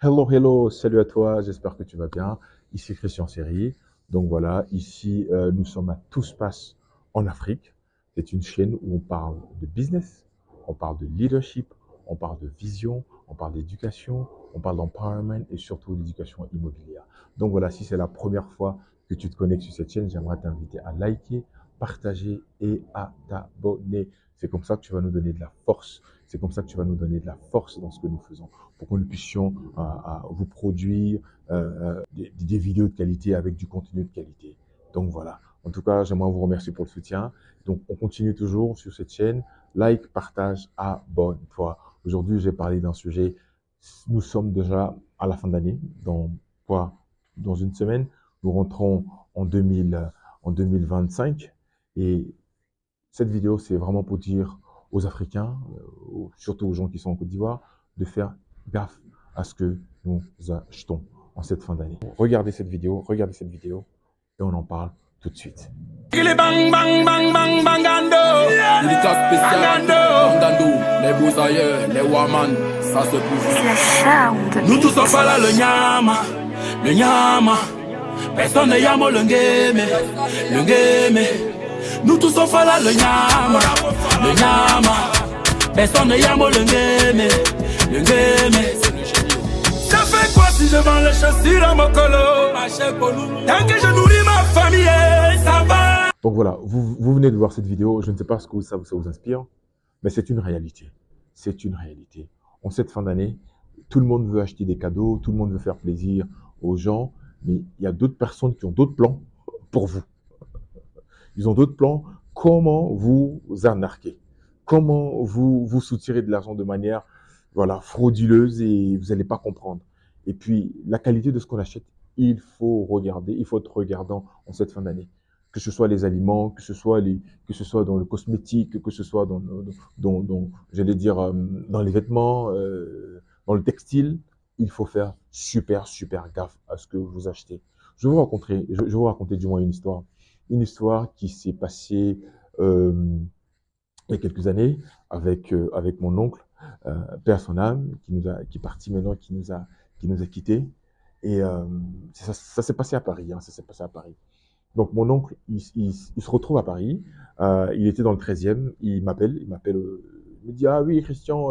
Hello, hello, salut à toi, j'espère que tu vas bien. Ici Christian Séry. Donc voilà, ici nous sommes à Tout se passe en Afrique. C'est une chaîne où on parle de business, on parle de leadership, on parle de vision, on parle d'éducation, on parle d'empowerment et surtout d'éducation immobilière. Donc voilà, si c'est la première fois que tu te connectes sur cette chaîne, j'aimerais t'inviter à liker, partager et à t'abonner. C'est comme ça que tu vas nous donner de la force. C'est comme ça que tu vas nous donner de la force dans ce que nous faisons pour que nous puissions vous produire des vidéos de qualité avec du contenu de qualité. Donc voilà. En tout cas, j'aimerais vous remercier pour le soutien. Donc, on continue toujours sur cette chaîne. Like, partage, abonne-toi. Aujourd'hui, j'ai parlé d'un sujet. Nous sommes déjà à la fin d'année. Quoi, dans une semaine, nous rentrons en 2025. Et cette vidéo, c'est vraiment pour dire aux Africains, surtout aux gens qui sont en Côte d'Ivoire, de faire gaffe à ce que nous achetons en cette fin d'année. Regardez cette vidéo, et on en parle tout de suite. Il est bang bang bang bang bangando. Dédicace spéciale Bangando. Les beaux ailleurs, les Waman, ça se pousse. Nous tous on fait là le nyama, le nyama. Personne ne yamo le ngeme, le ngeme. Nous tous on fait là le nyama, le nyama. Personne ne yamo le ngeme, le ngeme. Ça fait quoi si je vends les chaussures à mon colo? Tant que je nourris ma famille, ça va. Donc voilà, vous venez de voir cette vidéo, je ne sais pas ce que ça vous inspire, mais c'est une réalité. C'est une réalité. En cette fin d'année, tout le monde veut acheter des cadeaux, tout le monde veut faire plaisir aux gens, mais il y a d'autres personnes qui ont d'autres plans pour vous. Ils ont d'autres plans. Comment vous arnaquer? Comment vous soutirer de l'argent de manière frauduleuse et vous n'allez pas comprendre. Et puis, la qualité de ce qu'on achète, il faut regarder, il faut être regardant en cette fin d'année. Que ce soit les aliments, que ce soit dans le cosmétique, que ce soit j'allais dire, dans les vêtements, dans le textile, il faut faire super, super gaffe à ce que vous achetez. Je vais vous raconter du moins une histoire qui s'est passée il y a quelques années avec mon oncle, paix à son âme, qui est parti maintenant, qui nous a quittés. Et ça s'est passé à Paris, hein, ça s'est passé à Paris. Donc mon oncle, il se retrouve à Paris, il était dans le 13e, il me dit, ah oui Christian,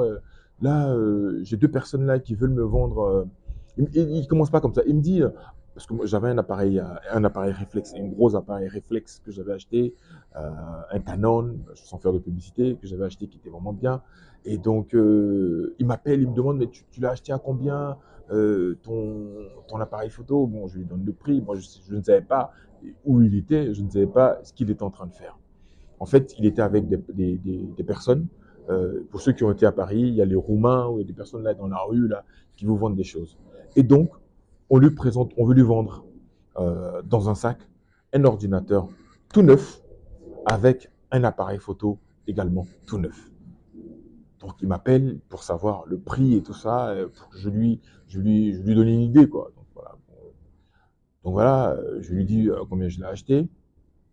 là j'ai deux personnes là qui veulent me vendre. Il commence pas comme ça, il me dit, parce que moi, j'avais un appareil réflexe, un gros appareil réflexe que j'avais acheté, un Canon, sans faire de publicité, que j'avais acheté qui était vraiment bien. Et donc il m'appelle, il me demande, mais tu l'as acheté à combien ton appareil photo? Bon, je lui donne le prix, moi je ne savais pas où il était, je ne savais pas ce qu'il était en train de faire. En fait, il était avec des personnes. Pour ceux qui ont été à Paris, il y a les Roumains ou il y a des personnes là dans la rue là qui vous vendent des choses. Et donc, on veut lui vendre dans un sac un ordinateur tout neuf avec un appareil photo également tout neuf. Donc, il m'appelle pour savoir le prix et tout ça, pour que je lui donne une idée, quoi. Donc voilà, je lui dis combien je l'ai acheté.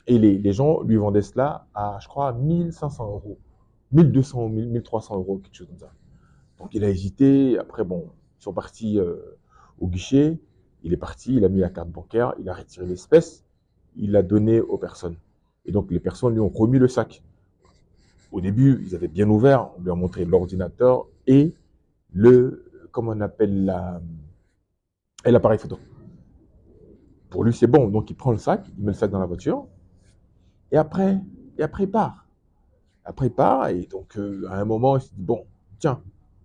Et les gens lui vendaient cela à, je crois, 1500 euros. 1200, 1300 euros, quelque chose comme ça. Donc il a hésité. Après, bon, ils sont partis au guichet. Il est parti, il a mis la carte bancaire, il a retiré l'espèce, il l'a donné aux personnes. Et donc les personnes lui ont remis le sac. Au début, ils avaient bien ouvert. On lui a montré l'ordinateur et comment on appelle l'appareil photo. Pour lui, c'est bon. Donc il prend le sac, il met le sac dans la voiture. Et après, il part. Après, il part, et donc, à un moment, il s'est dit, bon, tiens,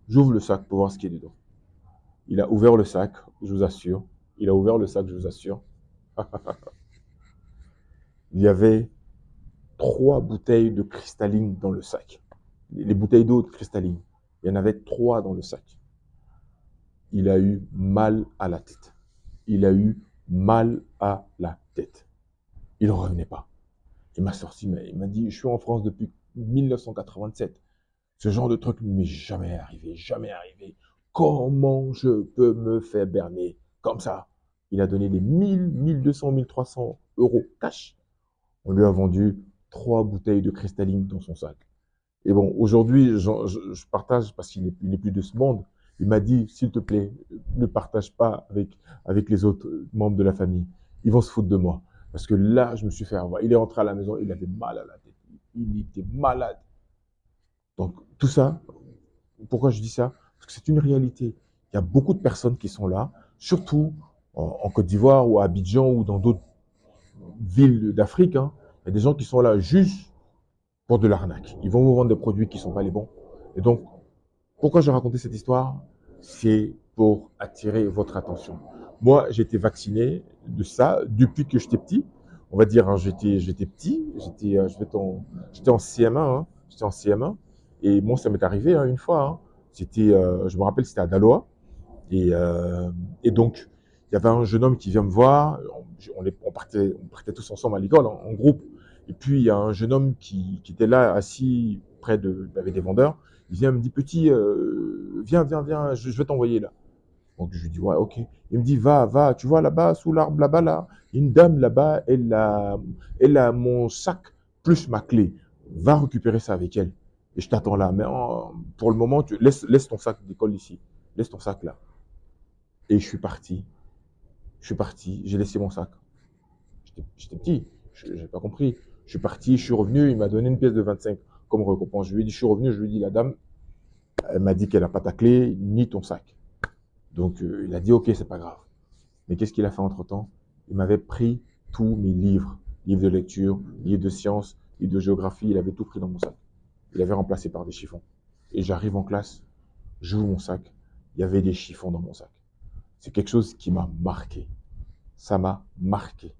j'ouvre le sac pour voir ce qu'il y a dedans. Il a ouvert le sac, je vous assure. Il a ouvert le sac, je vous assure. Il y avait 3 bouteilles de cristalline dans le sac. Les bouteilles d'eau de cristalline. Il y en avait 3 dans le sac. Il a eu mal à la tête. Il a eu mal à la tête. Il ne revenait pas. Il m'a sorti, mais il m'a dit, je suis en France depuis 1987. Ce genre de truc ne m'est jamais arrivé, jamais arrivé. Comment je peux me faire berner comme ça? Il a donné les 1000, 1200, 1300 euros cash. On lui a vendu 3 bouteilles de cristalline dans son sac. Et bon, aujourd'hui, je partage parce qu'il n'est plus de ce monde. Il m'a dit, s'il te plaît, ne partage pas avec les autres membres de la famille. Ils vont se foutre de moi. Parce que là, je me suis fait avoir. Il est rentré à la maison, il avait mal à la tête. Il était malade. Donc, tout ça, pourquoi je dis ça? Parce que c'est une réalité. Il y a beaucoup de personnes qui sont là, surtout en Côte d'Ivoire ou à Abidjan ou dans d'autres villes d'Afrique. Hein. Il y a des gens qui sont là juste pour de l'arnaque. Ils vont vous vendre des produits qui ne sont pas les bons. Et donc, pourquoi je racontais cette histoire? C'est pour attirer votre attention. Moi, j'ai été vacciné de ça depuis que j'étais petit. On va dire, hein, j'étais petit, j'étais en CM1, hein, j'étais en CM1. Et moi, ça m'est arrivé hein, une fois. Hein. Je me rappelle, c'était à Daloa. Et, euh, et donc, il y avait un jeune homme qui vient me voir. On partait tous ensemble à l'école, en groupe. Et puis, il y a un jeune homme qui était là, assis avec des vendeurs. Il vient, me dit, petit, viens, je vais t'envoyer là. Donc, je lui dis, ouais, ok. Il me dit, va, tu vois là-bas, sous l'arbre là-bas, là, une dame là-bas, elle a mon sac plus ma clé. Va récupérer ça avec elle. Et je t'attends là. Mais pour le moment, laisse ton sac d'école ici. Laisse ton sac là. Et je suis parti. J'ai laissé mon sac. J'étais petit, je n'ai pas compris. Je suis parti, je suis revenu, il m'a donné une pièce de 25 comme récompense. Je lui ai dit, je suis revenu, je lui ai dit, la dame, elle m'a dit qu'elle n'a pas ta clé, ni ton sac. Donc il a dit, ok, c'est pas grave. Mais qu'est-ce qu'il a fait entre-temps? Il m'avait pris tous mes livres, livres de lecture, livres de sciences, livres de géographie, il avait tout pris dans mon sac. Il avait remplacé par des chiffons. Et j'arrive en classe, j'ouvre mon sac, il y avait des chiffons dans mon sac. C'est quelque chose qui m'a marqué. Ça m'a marqué.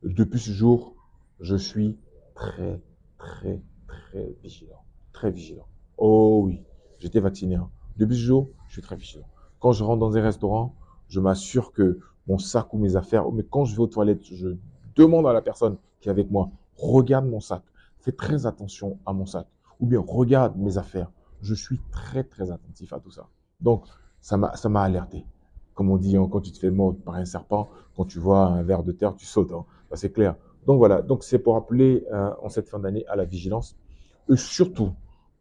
Depuis ce jour, je suis très, très, très vigilant. Très vigilant. Oh oui, j'étais vacciné. Hein. Depuis ce jour, je suis très vigilant. Quand je rentre dans un restaurant, je m'assure que mon sac ou mes affaires, mais quand je vais aux toilettes, je demande à la personne qui est avec moi, regarde mon sac, fais très attention à mon sac, ou bien regarde mes affaires. Je suis très, très attentif à tout ça. Donc, ça m'a alerté. Comme on dit, hein, quand tu te fais mordre par un serpent, quand tu vois un ver de terre, tu sautes. Hein. Ça, c'est clair. Donc voilà, donc c'est pour appeler en cette fin d'année à la vigilance. Et surtout,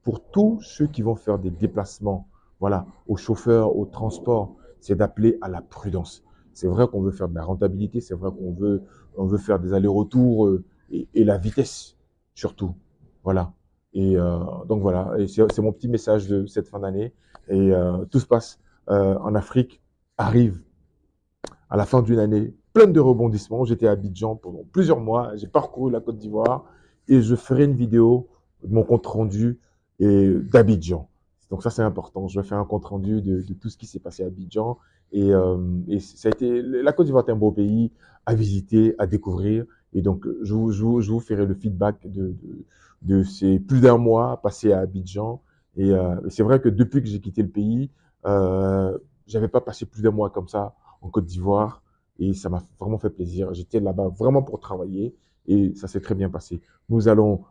pour tous ceux qui vont faire des déplacements, voilà, aux chauffeurs, au transport, c'est d'appeler à la prudence. C'est vrai qu'on veut faire de la rentabilité, c'est vrai qu'on veut faire des allers-retours et la vitesse, surtout. Voilà. Et donc voilà, et c'est mon petit message de cette fin d'année. Et tout se passe en Afrique, arrive à la fin d'une année pleine de rebondissements. J'étais à Abidjan pendant plusieurs mois. J'ai parcouru la Côte d'Ivoire et je ferai une vidéo de mon compte rendu d'Abidjan. Donc ça, c'est important. Je vais faire un compte rendu de tout ce qui s'est passé à Abidjan. Et ça a été, la Côte d'Ivoire est un beau pays à visiter, à découvrir. Et donc, je vous ferai le feedback de ces plus d'un mois passés à Abidjan. Et c'est vrai que depuis que j'ai quitté le pays, j'avais pas passé plus d'un mois comme ça en Côte d'Ivoire et ça m'a vraiment fait plaisir. J'étais là-bas vraiment pour travailler et ça s'est très bien passé. Nous allons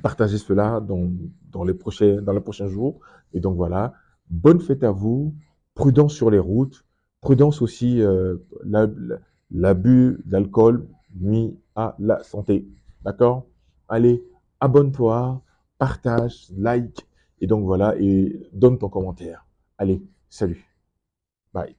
partager cela dans les prochains jours. Et donc voilà, bonne fête à vous, prudence sur les routes, prudence aussi, l'abus d'alcool nuit à la santé. D'accord? Allez, abonne-toi, partage, like, et donc voilà, et donne ton commentaire. Allez, salut, bye.